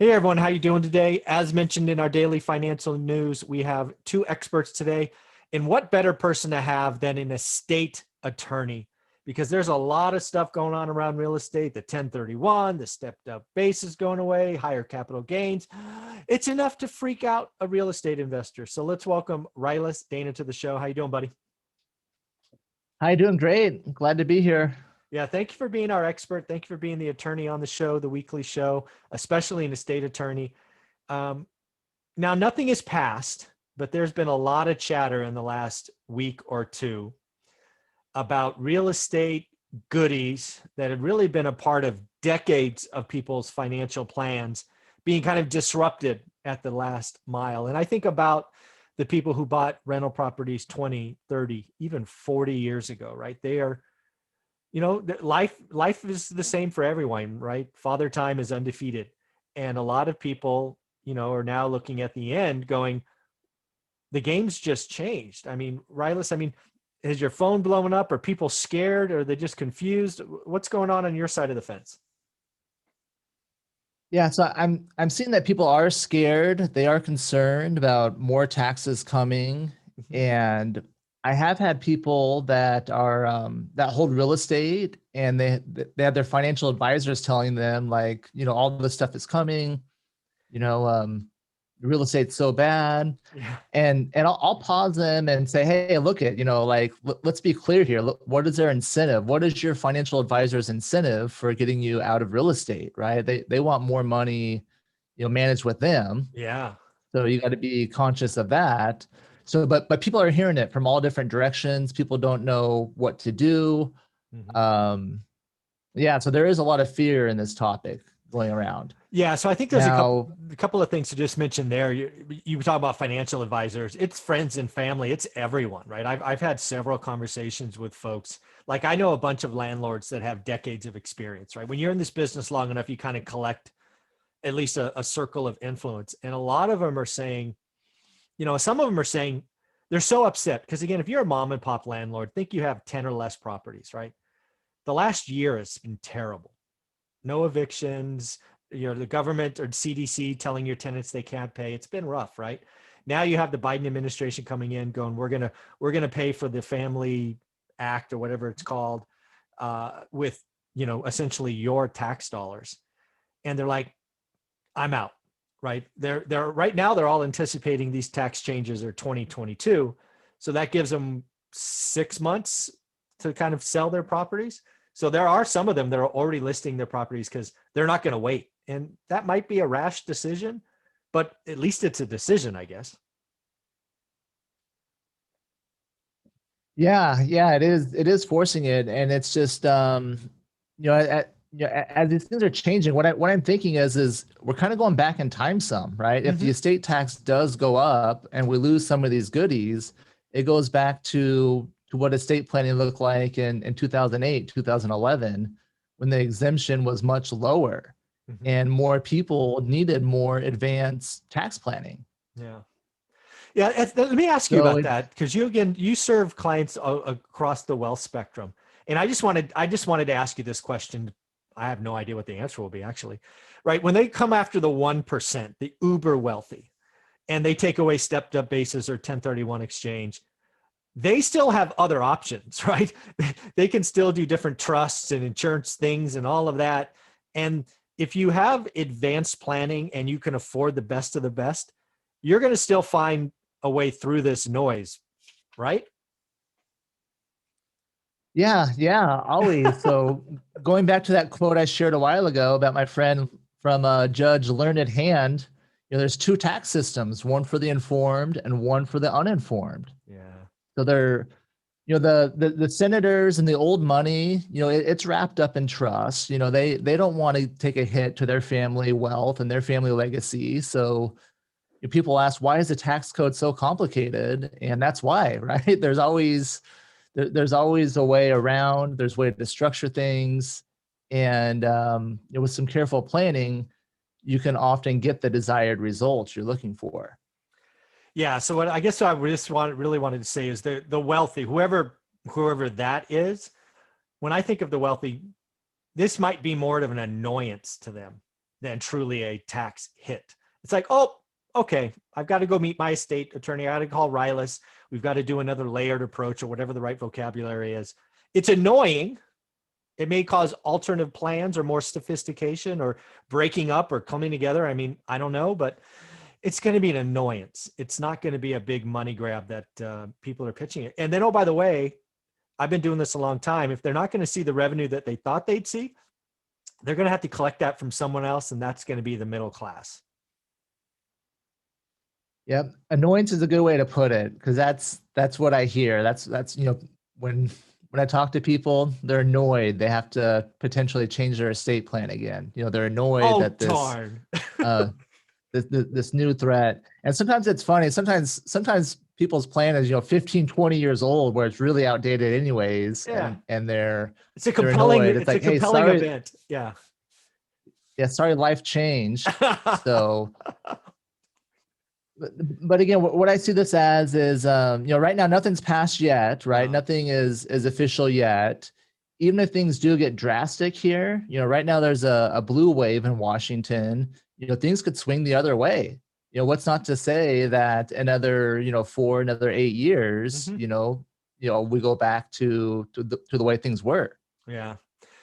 Hey everyone, how you doing today? As mentioned in our daily financial news, we have two experts today. And what better person to have than an estate attorney? Because there's a lot of stuff going on around real estate, the 1031, the stepped up basis going away, higher capital gains. It's enough to freak out a real estate investor. So let's welcome Rylas Dana to the show. How you doing, buddy? Hi, doing great. Glad to be here. Yeah, thank you for being our expert. Thank you for being the attorney on the show, the weekly show, especially an estate attorney. Um, Now, nothing is passed, but there's been a lot of chatter in the last week or two about real estate goodies that have really been a part of decades of people's financial plans being kind of disrupted at the last mile. And I think about the people who bought rental properties 20, 30, even 40 years ago, right? They are, life is the same for everyone, right? Father time is undefeated. And a lot of people are now looking at the end going, the game's just changed. I mean, Rylas, is your phone blowing up? Are people scared? Are they just confused? What's going on your side of the fence? Yeah, so I'm seeing that people are scared. They are concerned about more taxes coming, Mhm. and I have had people that are that hold real estate, and they have their financial advisors telling them like, all this stuff is coming. You know, real estate's so bad. Yeah. And I'll pause them and say, hey, look at, like, let's be clear here. Look, what is their incentive? What is your financial advisor's incentive for getting you out of real estate, right? They want more money, managed with them. Yeah. So you got to be conscious of that. So, but people are hearing it from all different directions. People don't know what to do. Mhm. Um, yeah, so there is a lot of fear in this topic going around. Yeah, so I think there's a couple Now, a couple of things to just mention there. You talk about financial advisors. It's friends and family. It's everyone, right? I've had several conversations with folks. Like I know a bunch of landlords that have decades of experience, right? When you're in this business long enough, you kind of collect at least a circle of influence. And a lot of them are saying, some of them are saying they're so upset because again, if you're a mom and pop landlord, think you have 10 or less properties, right? The last year has been terrible. No evictions, the government or CDC telling your tenants they can't pay. It's been rough, right? Now you have the Biden administration coming in going, we're gonna pay for the family act or whatever it's called, with essentially your tax dollars. And they're like, I'm out, right? They're right now they're all anticipating these tax changes are 2022. So that gives them 6 months to kind of sell their properties. So there are some of them that are already listing their properties because they're not going to wait. And that might be a rash decision, but at least it's a decision, I guess. yeah, it is. It is forcing it, and it's just as these things are changing, what I'm thinking is we're kind of going back in time some, right? If the Mm-hmm. estate tax does go up and we lose some of these goodies, it goes back to what estate planning looked like in 2008, 2011, when the exemption was much lower Mm-hmm. and more people needed more advanced tax planning. Yeah. Yeah. Let me ask you So about it, that because you serve clients across the wealth spectrum. And I just wanted to ask you this question. I have no idea what the answer will be actually, right? When they come after the 1%, the uber wealthy, and they take away stepped up basis or 1031 exchange, they still have other options, right? They can still do different trusts and insurance things and all of that. And if you have advanced planning and you can afford the best of the best, you're going to still find a way through this noise, right? yeah, always. So going back to that quote I shared a while ago about my friend from Judge Learned Hand, there's two tax systems, one for the informed and one for the uninformed. Yeah. So they're, the senators and the old money, it's wrapped up in trust. They don't want to take a hit to their family wealth and their family legacy. So people ask, why is the tax code so complicated? And that's why, right? There's always a way around. There's a way to structure things, and with some careful planning, you can often get the desired results you're looking for. Yeah. So what I guess I really wanted to say is the wealthy, whoever that is, when I think of the wealthy, this might be more of an annoyance to them than truly a tax hit. It's like, oh, okay, I've got to go meet my estate attorney. I got to call Rylas. We've got to do another layered approach or whatever the right vocabulary is. It's annoying. It may cause alternative plans or more sophistication or breaking up or coming together. I mean, I don't know, but it's going to be an annoyance. It's not going to be a big money grab that people are pitching it. And then, oh, by the way, I've been doing this a long time. If they're not going to see the revenue that they thought they'd see, they're going to have to collect that from someone else, and that's going to be the middle class. Yep. Annoyance is a good way to put it, because that's what I hear. That's when I talk to people, they're annoyed they have to potentially change their estate plan again. They're annoyed that this darn. this new threat. And sometimes it's funny. Sometimes people's plan is 15, 20 years old, where it's really outdated anyways. Yeah. And it's a compelling annoyed. it's like, a compelling event. Yeah. Sorry, life changed. So but again, what I see this as is, right now, nothing's passed yet, right? No. Nothing is official yet. Even if things do get drastic here, right now there's a blue wave in Washington, things could swing the other way. What's not to say that another 8 years, Mm-hmm. we go back to the way things were. Yeah.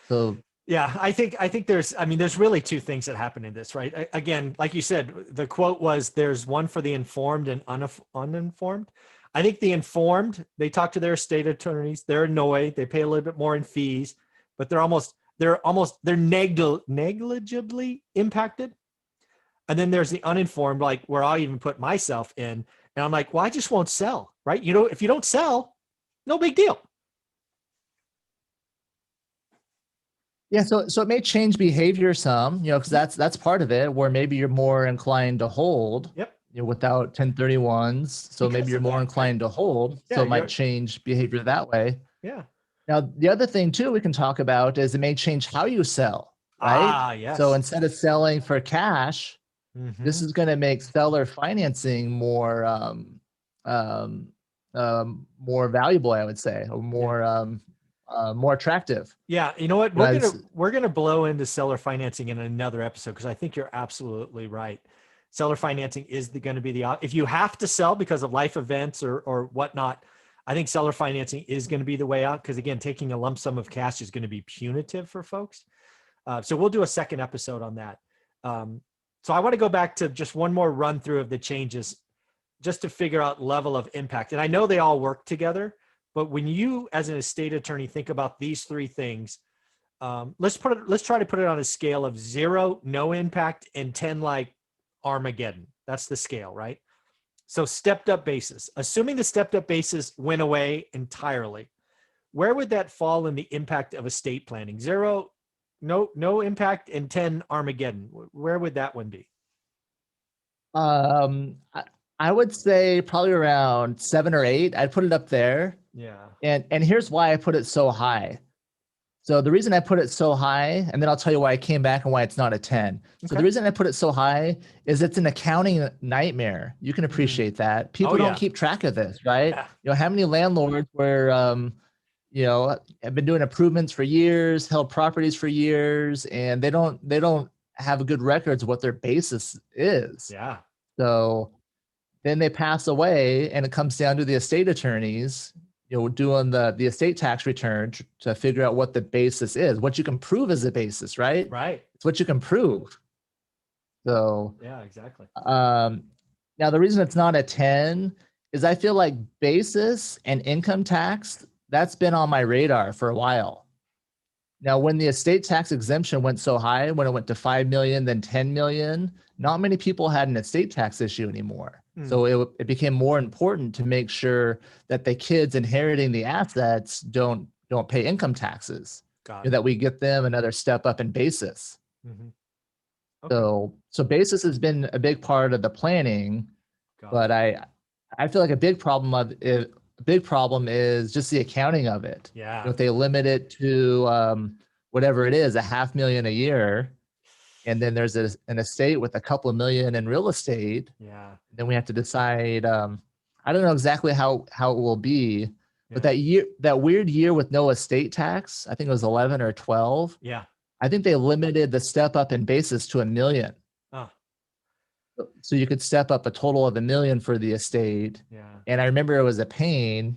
So yeah, I think there's really two things that happen in this, right? Again, like you said, the quote was, there's one for the informed and uninformed. I think the informed, they talk to their state attorneys, they're annoyed, they pay a little bit more in fees, but they're negligibly impacted. And then there's the uninformed, like where I even put myself in, and I'm like, well, I just won't sell, right? If you don't sell, no big deal. yeah, so it may change behavior some, because that's part of it, where maybe you're more inclined to hold. Yep. Without 1031s. So maybe you're more inclined to hold. Yeah, so it might change behavior that way. Yeah. Now, the other thing too we can talk about is it may change how you sell, right? Ah, yes. So instead of selling for cash, Mm-hmm. this is going to make seller financing more valuable, I would say, or more attractive. Yeah, you know what? We're gonna blow into seller financing in another episode, because I think you're absolutely right. Seller financing is going to be if you have to sell because of life events or whatnot, I think seller financing is going to be the way out, because again, taking a lump sum of cash is going to be punitive for folks. So we'll do a second episode on that. So I want to go back to just one more run through of the changes, just to figure out level of impact. And I know they all work together, but when you as an estate attorney think about these three things, let's try to put it on a scale of 0, no impact, and 10, like Armageddon. That's the scale, right? So stepped up basis, assuming the stepped up basis went away entirely, where would that fall in the impact of estate planning? 0, no impact, and 10, Armageddon. Where would that one be? I would say probably around 7 or 8. I'd put it up there. Yeah. And here's why I put it so high. So the reason I put it so high, and then I'll tell you why I came back and why it's not a 10. So the reason I put it so high is it's an accounting nightmare. You can appreciate that. People don't keep track of this, right? Yeah. How many landlords were, have been doing improvements for years, held properties for years, and they don't have good records of what their basis is. Yeah. So then they pass away, and it comes down to the estate attorneys, doing the estate tax return to figure out what the basis is, what you can prove as a basis, right? Right. It's what you can prove. So yeah, exactly. Now the reason it's not a 10 is I feel like basis and income tax, that's been on my radar for a while. Now, when the estate tax exemption went so high, when it went to 5 million, then 10 million, not many people had an estate tax issue anymore. So it became more important to make sure that the kids inheriting the assets don't pay income taxes. That we get them another step up in basis. Mm-hmm. Okay. So basis has been a big part of the planning, but I feel like a big problem is just the accounting of it. Yeah. If they limit it to whatever it is, $500,000 a year, and then there's an estate with a couple of million in real estate. Yeah. Then we have to decide. I don't know exactly how it will be, but that weird year with no estate tax, I think it was 11 or 12. Yeah. I think they limited the step up in basis to $1 million. Oh, So you could step up a total of $1 million for the estate. yeah. And I remember it was a pain,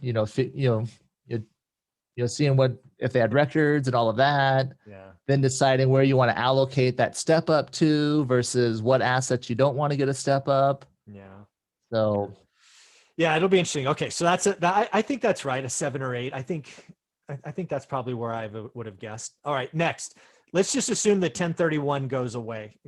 seeing what, if they had records and all of that, Yeah. then deciding where you want to allocate that step up to versus what assets you don't want to get a step up. Yeah. So Yeah, it'll be interesting. Okay, so that's it. I think that's right. A 7 or 8. I think that's probably where I would have guessed. All right, next, let's just assume that 1031 goes away.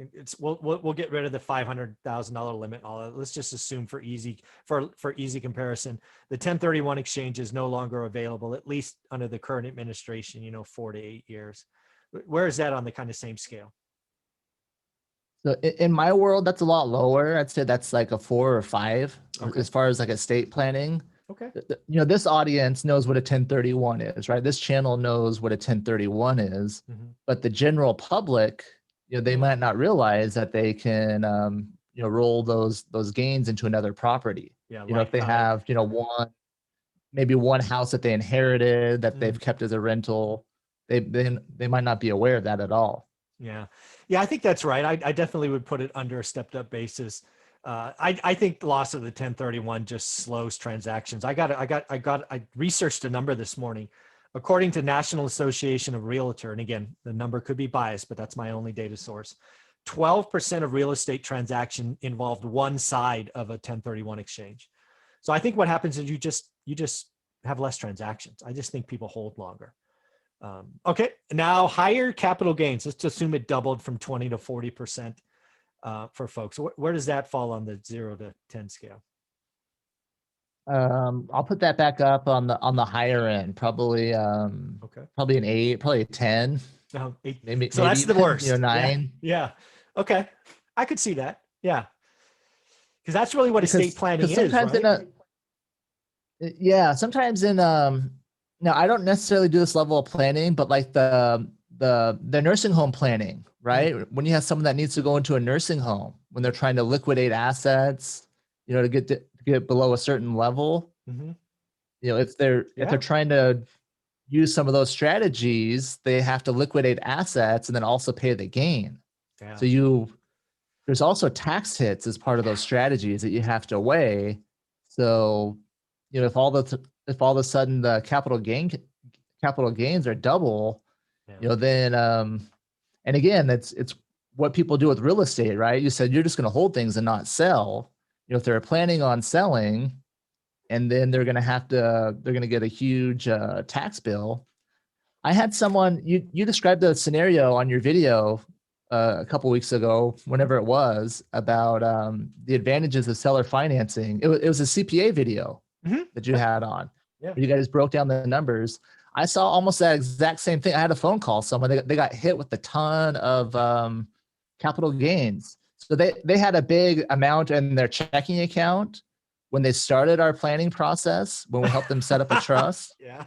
We'll get rid of the $500,000 limit. All that. Let's just assume for easy comparison, the 1031 exchange is no longer available, at least under the current administration. 4 to 8 years. Where is that on the kind of same scale? So in my world, that's a lot lower. I'd say that's like a 4 or 5 Okay. as far as like estate planning. Okay. This audience knows what a 1031 is, right? This channel knows what a 1031 is, Mm-hmm. but the general public, they might not realize that they can, roll those gains into another property. Yeah. If they have, maybe one house that they inherited that they've kept as a rental, they might not be aware of that at all. Yeah. Yeah, I think that's right. I definitely would put it under a stepped up basis. I think loss of the 1031 just slows transactions. I researched a number this morning. According to National Association of Realtor, and again, the number could be biased, but that's my only data source. 12% of real estate transaction involved one side of a 1031 exchange. So I think what happens is you just have less transactions. I just think people hold longer. Okay, now higher capital gains. Let's assume it doubled from 20 to 40% for folks. Where does that fall on the 0 to 10 scale? I'll put that back up on the higher end, probably probably an 8, probably a 10. No, 8. Maybe That's the worst. 9. Yeah. Okay, I could see that. Yeah, because that's really what estate planning is, right? Sometimes in now I don't necessarily do this level of planning, but like the nursing home planning, right? Mm-hmm. When you have someone that needs to go into a nursing home, when they're trying to liquidate assets, to get below a certain level, mm-hmm. If they're trying to use some of those strategies, they have to liquidate assets and then also pay the gain. Yeah. So there's also tax hits as part of those strategies that you have to weigh. So, if all of a sudden the capital gains are double, then and again, it's what people do with real estate, right? You said you're just going to hold things and not sell. If they're planning on selling, and then they're going to get a huge tax bill. I had someone, you described the scenario on your video a couple weeks ago, whenever it was, about the advantages of seller financing. It was a CPA video. Mm-hmm. That you had on. Yeah. You guys broke down the numbers. I saw almost that exact same thing. I had a phone call. Someone, they got hit with a ton of capital gains. So they had a big amount in their checking account when they started our planning process, when we helped them set up a trust. Yeah.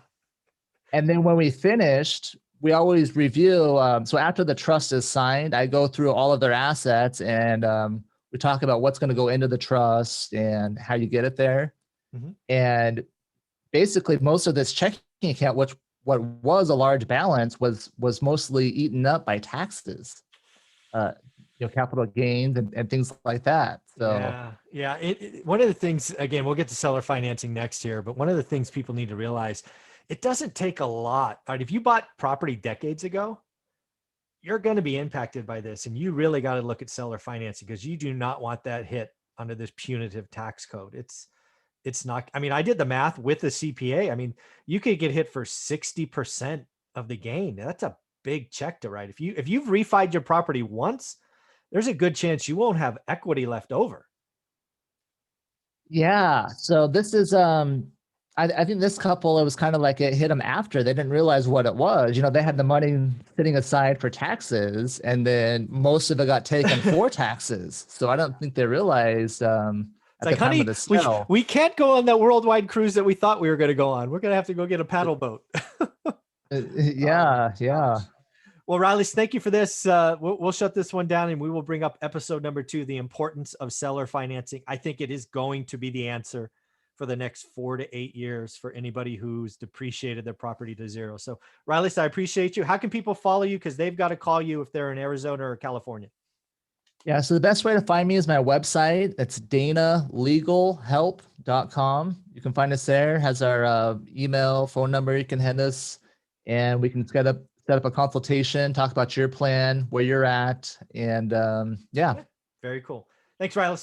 And then when we finished, we always review. So after the trust is signed, I go through all of their assets and we talk about what's going to go into the trust and how you get it there. Mm-hmm. And basically most of this checking account, what was a large balance, was mostly eaten up by taxes, capital gains and things like that. So yeah. One of the things, again, we'll get to seller financing next year, but one of the things people need to realize, it doesn't take a lot, right? If you bought property decades ago, you're going to be impacted by this, and you really got to look at seller financing, because you do not want that hit under this punitive tax code. It's not, I did the math with the CPA. You could get hit for 60% of the gain. That's a big check to write. If you've refied your property once, there's a good chance you won't have equity left over. Yeah. So this is, I think this couple, it was kind of like it hit them after. They didn't realize what it was. They had the money sitting aside for taxes, and then most of it got taken for taxes. So I don't think they realized, it's like, honey, we can't go on that worldwide cruise that we thought we were going to go on. We're going to have to go get a paddle boat. Yeah. Well, Riley, thank you for this. We'll shut this one down, and we will bring up episode number 2, the importance of seller financing. I think it is going to be the answer for the next 4 to 8 years for anybody who's depreciated their property to zero. So Riley, I appreciate you. How can people follow you? Because they've got to call you if they're in Arizona or California. Yeah, so the best way to find me is my website. It's danalegalhelp.com. You can find us there. Has our email, phone number. You can hit us, and we can set up a consultation, talk about your plan, where you're at, and yeah. Very cool. Thanks, Riley.